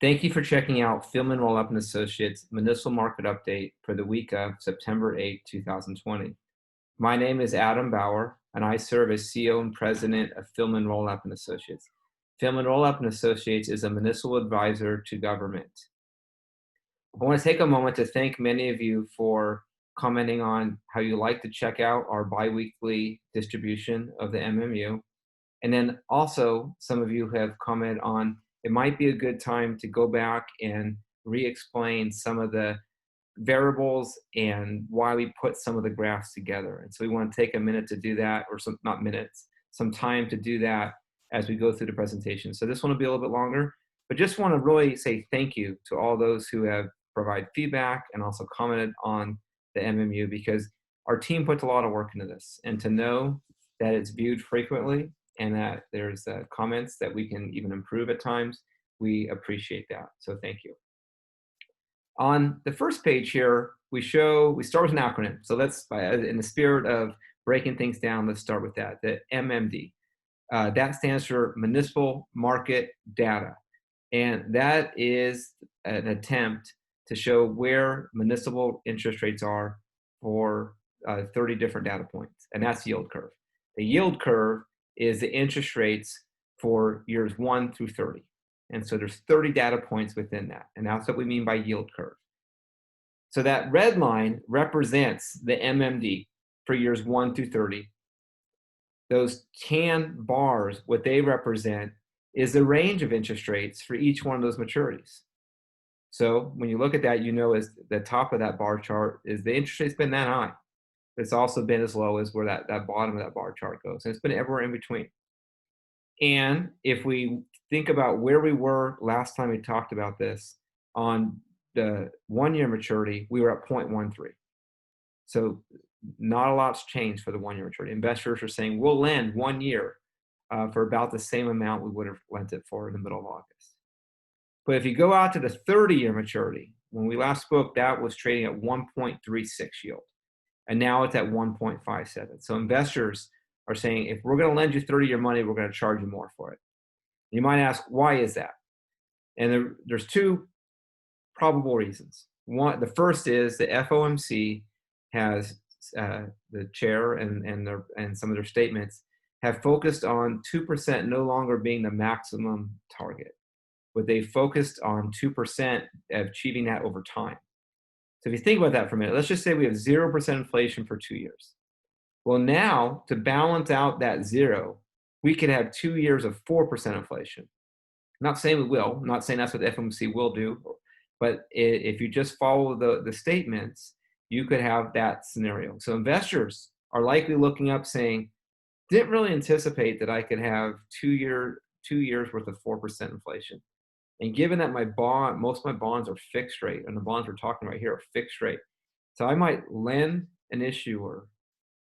Thank you for checking out Film and Roll Up and Associates Municipal Market Update for the week of September 8, 2020. My name is Adam Bauer, and I serve as CEO and President of Film and Roll Up and Associates. Film and Roll Up and Associates is a municipal advisor to government. I want to take a moment to thank many of you for commenting on how you like to check out our biweekly distribution of the MMU. And then also, some of you have commented on it might be a good time to go back and re-explain some of the variables and why we put some of the graphs together. And so we want to take a minute to do that, or some time to do that as we go through the presentation. So this one will be a little bit longer, but just want to really say thank you to all those who have provided feedback and also commented on the MMU, because our team puts a lot of work into this, and to know that it's viewed frequently and that there's comments that we can even improve at times, we appreciate that. So thank you. On the first page here, we start with an acronym. So let's, in the spirit of breaking things down, let's start with that, the MMD. That stands for Municipal Market Data. And that is an attempt to show where municipal interest rates are for 30 different data points. And that's the yield curve. The yield curve is the interest rates for years 1 through 30. And so there's 30 data points within that. And that's what we mean by yield curve. So that red line represents the MMD for years 1 through 30. Those tan bars, what they represent is the range of interest rates for each one of those maturities. So when you look at that, you know as the top of that bar chart is the interest rate's been that high. It's also been as low as where that bottom of that bar chart goes. And it's been everywhere in between. And if we think about where we were last time we talked about this, on the 1-year maturity, we were at 0.13. So not a lot's changed for the 1-year maturity. Investors are saying we'll lend 1 year for about the same amount we would have lent it for in the middle of August. But if you go out to the 30-year maturity, when we last spoke, that was trading at 1.36 yield. And now it's at 1.57. So investors are saying, if we're going to lend you 30-year money, we're going to charge you more for it. You might ask, why is that? And there's two probable reasons. One, the first is the FOMC has the chair and some of their statements have focused on 2% no longer being the maximum target, but they focused on 2% achieving that over time. So if you think about that for a minute, let's just say we have 0% inflation for 2 years. Well, now to balance out that zero, we could have 2 years of 4% inflation. I'm not saying we will, I'm not saying that's what the FOMC will do, but if you just follow the statements, you could have that scenario. So investors are likely looking up saying, didn't really anticipate that I could have 2 years worth of 4% inflation. And given that most of my bonds are fixed rate, and the bonds we're talking about here are fixed rate, so I might lend an issuer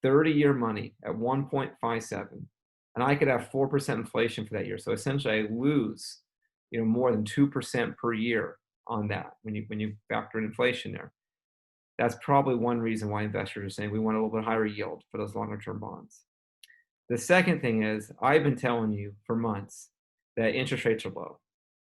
30-year money at 1.57, and I could have 4% inflation for that year. So essentially, I lose, more than 2% per year on that when you factor in inflation there. That's probably one reason why investors are saying we want a little bit higher yield for those longer-term bonds. The second thing is, I've been telling you for months that interest rates are low.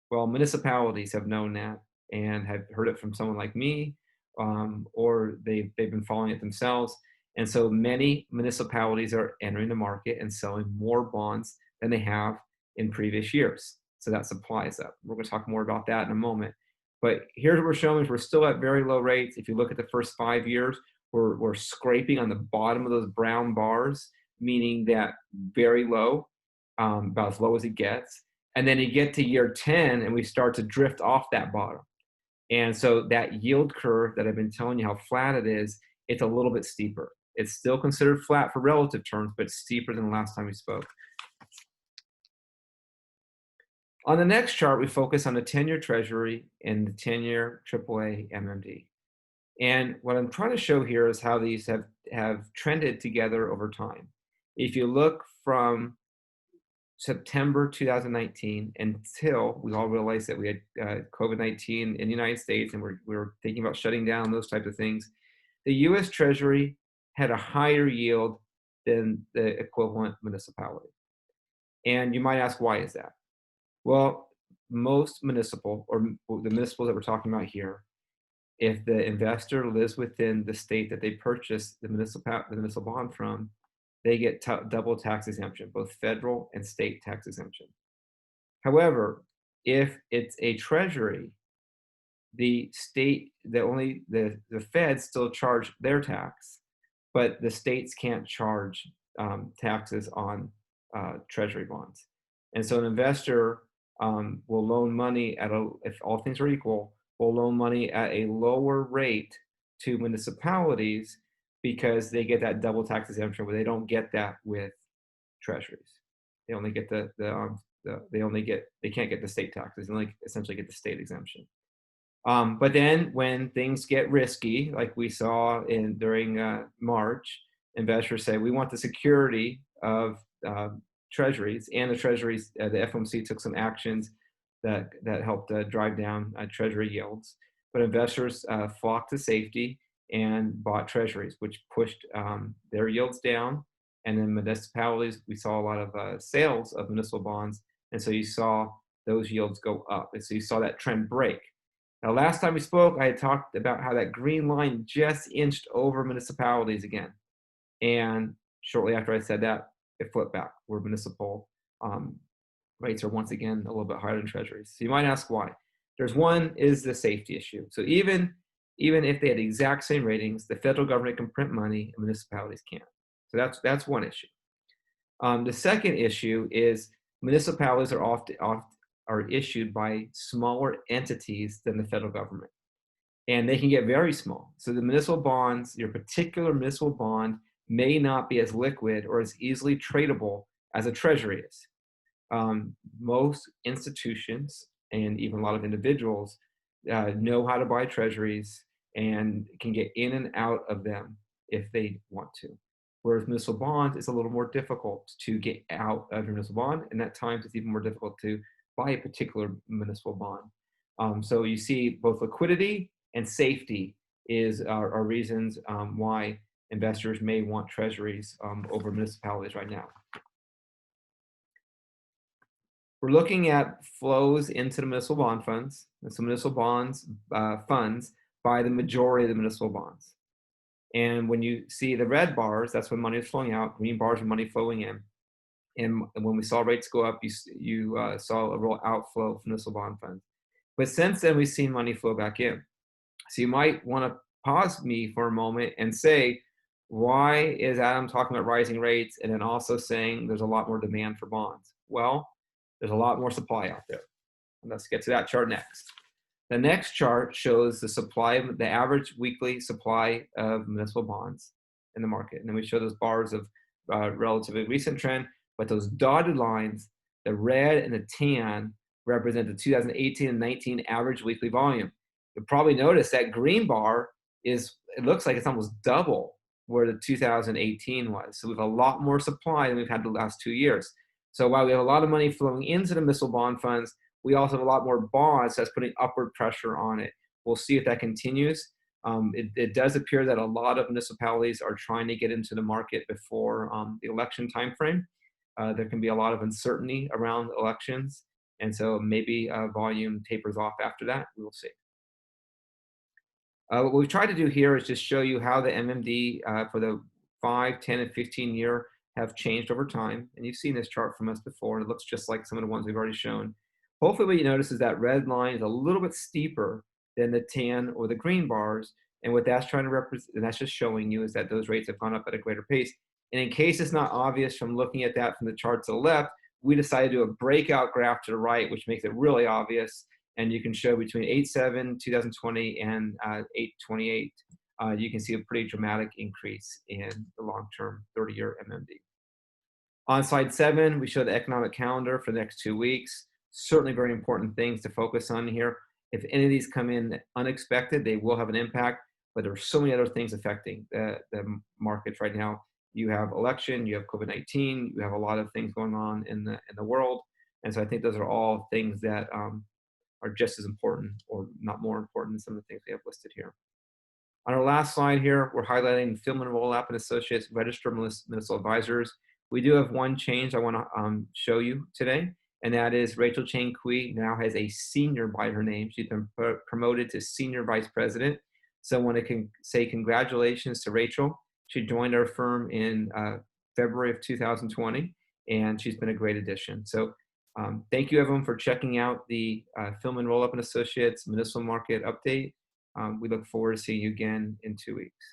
Well, municipalities have known that and have heard it from someone like me, or they've been following it themselves. And so many municipalities are entering the market and selling more bonds than they have in previous years. So that supply is up. We're going to talk more about that in a moment. But here's what we're showing is we're still at very low rates. If you look at the first 5 years, we're scraping on the bottom of those brown bars, meaning that very low, about as low as it gets. And then you get to year 10 and we start to drift off that bottom. And so that yield curve that I've been telling you how flat it is, it's a little bit steeper. It's still considered flat for relative terms, but steeper than the last time we spoke. On the next chart, we focus on the 10-year Treasury and the 10-year AAA MMD. And what I'm trying to show here is how these have trended together over time. If you look from September 2019 until we all realized that we had COVID-19 in the United States and we were thinking about shutting down those types of things, the U.S. Treasury had a higher yield than the equivalent municipality. And you might ask, why is that? Well, most municipal, or the municipals that we're talking about here, if the investor lives within the state that they purchased the municipal bond from, they get double tax exemption, both federal and state tax exemption. However, if it's a treasury, the state, the feds still charge their tax, but the states can't charge taxes on treasury bonds. And so an investor will loan money if all things are equal, will loan money at a lower rate to municipalities because they get that double tax exemption where they don't get that with treasuries. They only get they can't get the state taxes. They only essentially get the state exemption. But then when things get risky, like we saw during March, investors say, we want the security of treasuries, and the treasuries, the FOMC took some actions that helped drive down treasury yields. But investors flocked to safety and bought treasuries, which pushed their yields down. And then municipalities, we saw a lot of sales of municipal bonds. And so you saw those yields go up. And so you saw that trend break. Now, last time we spoke, I had talked about how that green line just inched over municipalities again. And shortly after I said that, it flipped back, where municipal rates are once again a little bit higher than treasuries. So you might ask why. There's one is the safety issue. So even if they had the exact same ratings, the federal government can print money and municipalities can't. So that's one issue. The second issue is municipalities are issued by smaller entities than the federal government, and they can get very small. So the municipal bonds, your particular municipal bond, may not be as liquid or as easily tradable as a treasury is. Most institutions and even a lot of individuals know how to buy treasuries and can get in and out of them if they want to. Whereas municipal bonds, it's a little more difficult to get out of your municipal bond, and at times it's even more difficult to buy a particular municipal bond. So you see both liquidity and safety are reasons why investors may want treasuries over municipalities right now. We're looking at flows into the municipal bond funds. And so municipal bonds funds buy the majority of the municipal bonds. And when you see the red bars, that's when money is flowing out. Green bars are money flowing in. And when we saw rates go up, you saw a real outflow from municipal bond funds. But since then, we've seen money flow back in. So you might want to pause me for a moment and say, why is Adam talking about rising rates and then also saying there's a lot more demand for bonds? Well, there's a lot more supply out there. And let's get to that chart next. The next chart shows the average weekly supply of municipal bonds in the market. And then we show those bars of relatively recent trend, but those dotted lines, the red and the tan, represent the 2018 and 19 average weekly volume. You'll probably notice that green bar it looks like it's almost double where the 2018 was. So we have a lot more supply than we've had the last 2 years. So while we have a lot of money flowing into the municipal bond funds, we also have a lot more bonds that's putting upward pressure on it. We'll see if that continues. It does appear that a lot of municipalities are trying to get into the market before the election timeframe. There can be a lot of uncertainty around elections, and so maybe volume tapers off after that. We will see. What we've tried to do here is just show you how the MMD for the 5, 10, and 15 year have changed over time. And you've seen this chart from us before, and it looks just like some of the ones we've already shown. Hopefully what you notice is that red line is a little bit steeper than the tan or the green bars. And what that's trying to represent, and that's just showing you, is that those rates have gone up at a greater pace. And in case it's not obvious from looking at that from the chart to the left, we decided to do a breakout graph to the right, which makes it really obvious. And you can show between 8/7, 2020 and 8/28, you can see a pretty dramatic increase in the long-term 30-year MMD. On slide 7, we show the economic calendar for the next 2 weeks. Certainly very important things to focus on here. If any of these come in unexpected, they will have an impact, but there are so many other things affecting the markets right now. You have election, you have COVID-19, you have a lot of things going on in the world. And so I think those are all things that are just as important, or not more important, than some of the things we have listed here. On our last slide here, we're highlighting Filman Rollap and Associates Registered Municipal Advisors. We do have one change I want to show you today, and that is Rachel Chang Kui now has a senior by her name. She's been promoted to senior vice president. So I want to say congratulations to Rachel. She joined our firm in February of 2020, and she's been a great addition. So thank you everyone for checking out the Film and Roll Up and Associates Municipal Market Update. We look forward to seeing you again in 2 weeks.